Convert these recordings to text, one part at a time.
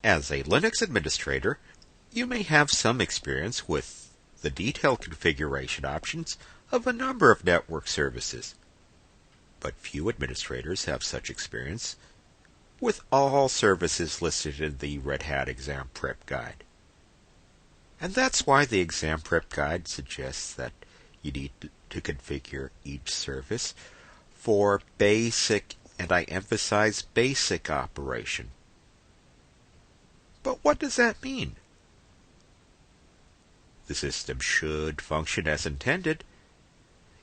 As a Linux administrator, you may have some experience with the detailed configuration options of a number of network services, but few administrators have such experience with all services listed in the Red Hat Exam Prep Guide. And that's why the Exam Prep Guide suggests that you need to configure each service for basic, and I emphasize basic, operation. But what does that mean? The system should function as intended.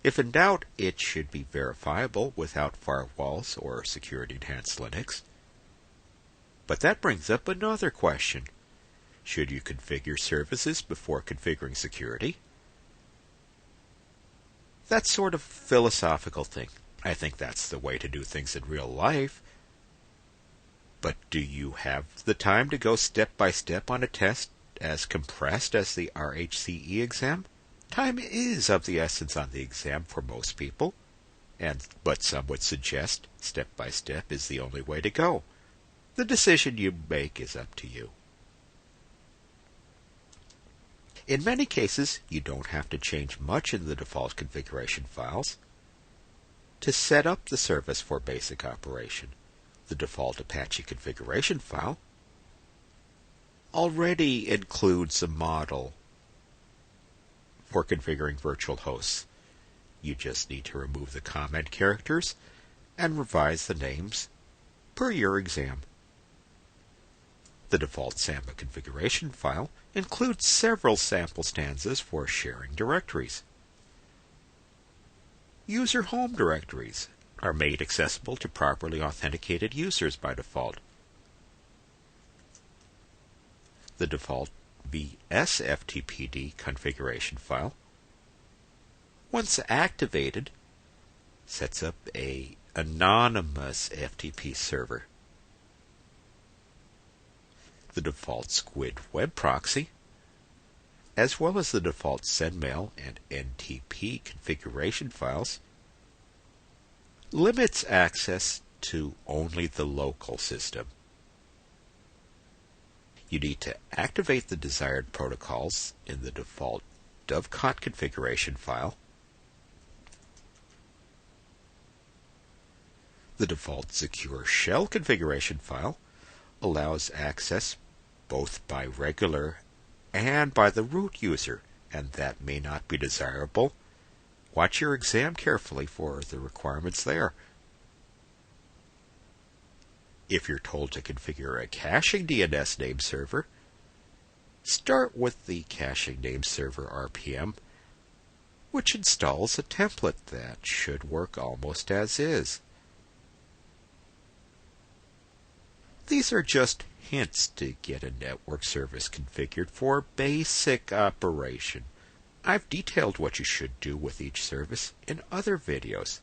If in doubt, it should be verifiable without firewalls or security-enhanced Linux. But that brings up another question. Should you configure services before configuring security? That's sort of a philosophical thing. I think that's the way to do things in real life. But do you have the time to go step by step on a test as compressed as the RHCE exam? Time is of the essence on the exam for most people, but some would suggest step by step is the only way to go. The decision you make is up to you. In many cases, you don't have to change much in the default configuration files. To set up the service for basic operation, the default Apache configuration file already includes a model for configuring virtual hosts. You just need to remove the comment characters and revise the names per your exam. The default Samba configuration file includes several sample stanzas for sharing directories. User home directories are made accessible to properly authenticated users by default. The default VSFTPD configuration file, once activated, sets up an anonymous FTP server. The default Squid web proxy, as well as the default SendMail and NTP configuration files, limits access to only the local system. You need to activate the desired protocols in the default Dovecot configuration file. The default Secure Shell configuration file allows access both by regular and by the root user, and that may not be desirable. Watch your exam carefully for the requirements there. If you're told to configure a caching DNS name server, start with the caching name server RPM, which installs a template that should work almost as is. These are just hints to get a network service configured for basic operation. I've detailed what you should do with each service in other videos.